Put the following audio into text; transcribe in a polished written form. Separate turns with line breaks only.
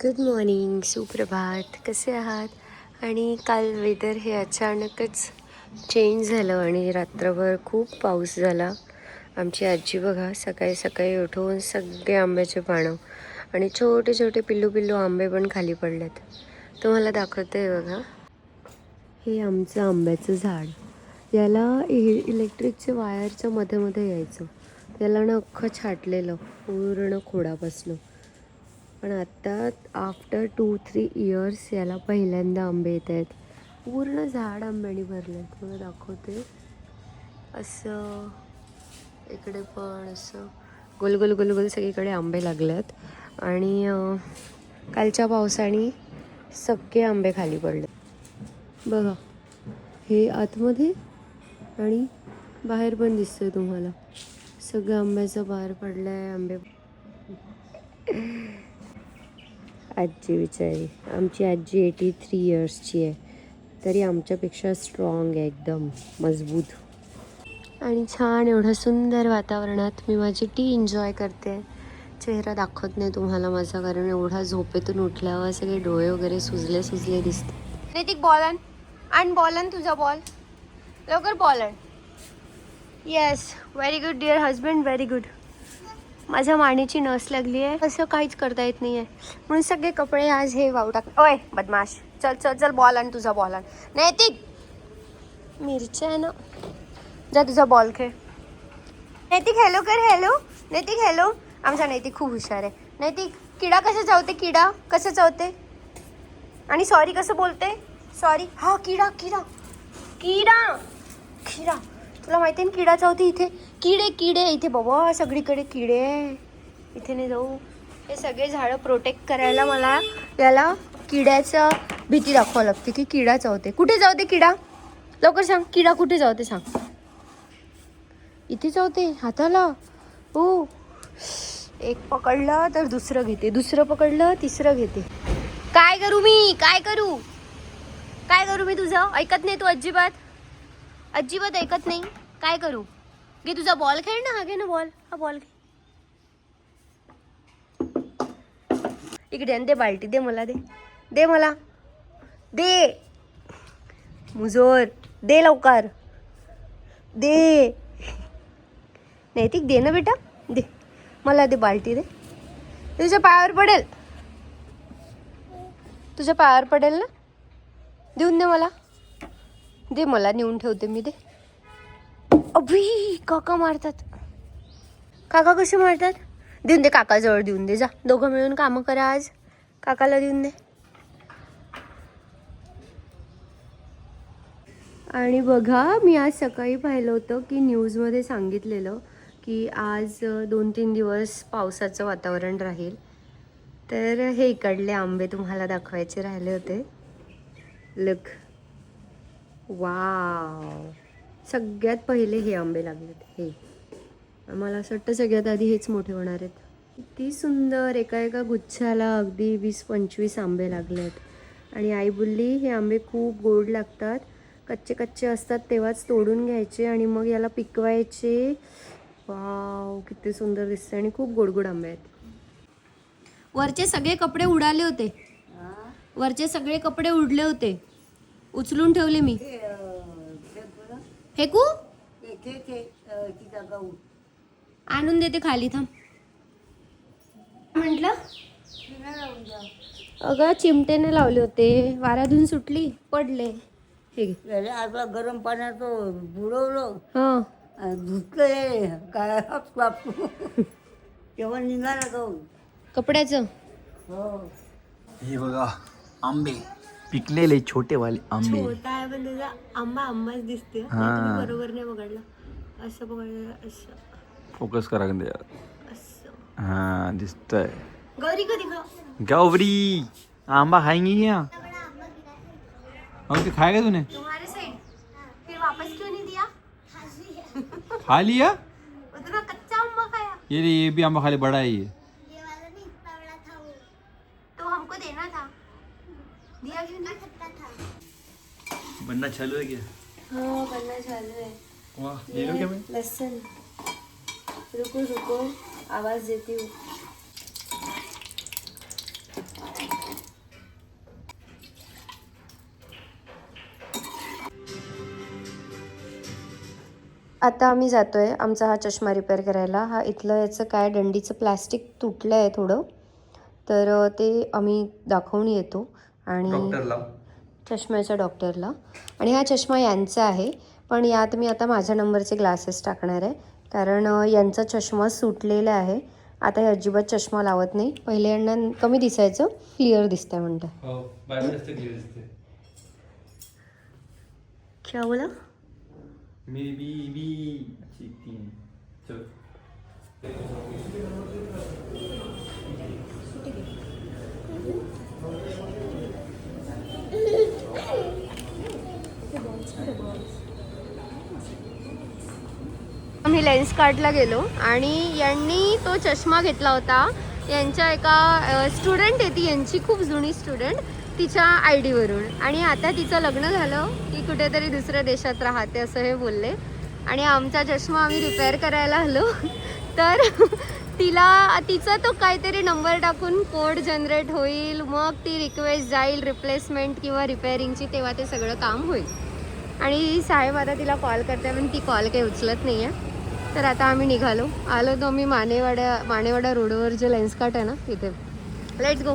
Good morning, सुप्रभात. कसे आहात? आणि काल वेदर हे अचानकच चेंज झालं आणि रात्रभर खूप पाऊस झाला. आमची आजी बघा सकाळी सकाळी उठवून सगळे आंब्याचे पानं आणि छोटे छोटे पिल्लू पिल्लू आंबे पण खाली पडलेत. तुम्हाला दाखवते बघा. हे आमचं आंब्याचं झाड. याला इलेक्ट्रिकच्या वायरच्या मध्ये मध्ये यायचं. त्याला ना अख्खं छाटलेलं पूर्ण खोडापासनं. पण आत्ता आफ्टर 2-3 इयर्स याला पहिल्यांदा आंबे येत आहेत. पूर्ण झाड आंब्याने भरले आहेत. मला दाखवते. असं इकडे पण असं गोल गोल गोल गोल सगळीकडे आंबे लागले आहेत. आणि कालच्या पावसाने सगळे आंबे खाली पडले बघा. हे आतमध्ये आणि बाहेर पण दिसतंय तुम्हाला. सगळं आंब्याचं बाहेर पडलं आहे. आंबे आजी बिचारी, आमची आजी 83 इयर्सची आहे, तरी आमच्यापेक्षा स्ट्रॉंग आहे, एकदम मजबूत. आणि छान एवढं सुंदर वातावरणात मी माझी टी एन्जॉय करते. चेहरा दाखवत नाही तुम्हाला माझा, कारण एवढा झोपेतून उठल्यावर सगळे डोळे वगैरे सुजले सुजले दिसतात. नैतिक बॉल आण बॉल आण, तुझा बॉल लवकर बॉल आण. Yes, very good dear husband, very good. माझ्या मानेची नस लागली आहे, असं काहीच करता येत नाही आहे, म्हणून सगळे कपडे आज हे वाहू टाक. ओय बदमाश, चल चल चल बॉल आण, तुझा बॉल आण. नैतिक, मिरच्या आहे ना, जा तुझा बॉल खेळ. नैतिक हॅलो कर, हॅलो नैतिक, हॅलो. आमचा नैतिक खूप हुशार आहे. नैतिक, किडा कसं चावते, किडा कसं चावते, आणि सॉरी कसं बोलते, सॉरी. हा किडा किडा किडा किडा, तुला माहिती आहे ना किडा चावते. इथे किडे किडे, इथे बाबा सगळीकडे किडे आहे. इथे नाही जाऊ. हे सगळे झाडं प्रोटेक्ट करायला मला याला किड्याचं भीती दाखवावं लागते की किडा चावते. कुठे चावते किडा, लवकर सांग. किडा कुठे चावते सांग. इथे चावते हाताला. हो, एक पकडलं तर दुसरं घेते, दुसरं पकडलं तिसरं घेते. काय करू मी, काय करू, काय करू मी. तुझं ऐकत नाही तू, अजिबात अजिबात ऐकत नाही. काय करू. घे तुझा बॉल खेळ ना. हा घे ना बॉल, हा बॉल घे. इकडे दे बाल्टी, दे मला, दे दे मला, दे मुजोर, दे लवकर, दे. नैतिक दे ना बेटा, दे मला, दे बाल्टी, दे. तुझ्या पायावर पडेल, तुझ्या पायावर पडेल ना. देऊन दे मला, दे मला, नेऊन ठेवते मी, दे. अभी काका मारतात. काका कसे मारतात. देऊन दे, काकाजवळ देऊन दे. जा, दोघं मिळून कामं करा आज. काकाला देऊन दे. आणि बघा, मी आज सकाळी पाहिलं होतं की न्यूजमध्ये सांगितलेलं की आज 2-3 दिवस पावसाचं वातावरण राहील. तर हे इकडले आंबे तुम्हाला दाखवायचे राहिले होते. Look, wow. सगळ्यात पहिले हे आंबे लागलेत. हे मला असं वाटतं सगळ्यात आधी हेच मोठे होणार आहेत. किती सुंदर, एका एका गुच्छाला अगदी 20-25 आंबे लागलेत. आणि आई बोलली हे आंबे खूप गोड लागतात, कच्चे कच्चे असतात तेव्हाच तोडून घ्यायचे आणि मग याला पिकवायचे. वाव, किती सुंदर दिसते आणि खूप गोड गोड आंबे आहेत. वरचे सगळे कपडे उडाले होते, वरचे सगळे कपडे उडले होते, उचलून ठेवले मी. फेकू, आणून देते खाली, थांब. म्हटलं अगं चिमटेने लावले होते, वाराधून सुटली, पडले. हे घे.
आता गरम पाण्यात बुडवलं,
हा,
धुतले काय तेव्हा निघाला जाऊन
कपड्याचं.
हो.
हे बघा आंबे पिकलेले छोटे वाले आंबे.
छोटा आहे पण त्याचा आंबा आंबाच दिसते.
हा.
बरोबर नाही पकडलं, असं पकडलं, असं
फोकस करा कंदे यार.
असं.
हाँ दिसतंय.
गौरी को दिखा.
गौरी आंबा खाएंगी क्या? ओके, खाएगा तूने?
तुम्हारे साइड फिर वापस क्यों नहीं दिया?
खा लिया.
उतना कच्चा आंबा खाया.
ये भी आंबा खाली बड़ा है ये.
वाला नहीं, इतना बड़ा था वो, तो हमको देना था, दिया क्यों नहीं? खट्टा था.
बनना चालू है क्या?
हाँ बनना चालू है.
वाह, ले लो क्या मैं?
लहसुन, रुको रुको, आवाज देती हूँ. आता आम्ही जातोय आमचा हा चष्मा रिपेअर करायला. हा इथलं याचं काय दंडीचं प्लॅस्टिक तुटलं आहे थोडं, तर ते आम्ही दाखवून येतो आणि
डॉक्टरला
चष्म्याच्या डॉक्टरला. आणि हा चष्मा यांचा आहे, पण यात मी आता माझ्या नंबरचे ग्लासेस टाकणार आहे, कारण यांचा चष्मा सुटलेला आहे. आता हे अजिबात चष्मा लावत नाही. पहिले यांना कमी दिसायचं, क्लिअर दिसतंय म्हणतं.
हो बाहेर जास्त क्लिअर दिसते.
क्या बोला?
मी बी बी अच्छी तीन चल.
आम्ही लेन्स कार्टला गेलो आणि यांनी तो चष्मा घेतला होता. यांच्या एका स्टुडंट आहे ती, यांची खूप जुनी स्टुडंट, तिच्या आय डीवरून. आणि आता तिचं लग्न झालं की कुठेतरी दुसऱ्या देशात राहते असं हे बोलले. आणि आमचा चष्मा आम्ही रिपेअर करायला आलो तर तिचा तो काहीतरी नंबर टाकून कोड जनरेट होईल, मग ती रिक्वेस्ट जाईल रिप्लेसमेंट किंवा रिपेअरिंगची, तेव्हा ते सगळं काम होईल. आणि साहेब आता तिला कॉल करते पण ती कॉल काही उचलत नाही आहे. तर आता आम्ही निघालो. आलो तो आम्ही मानेवाडा रोडवर जे लेन्स कार्ट आहे ना तिथे. Let's go.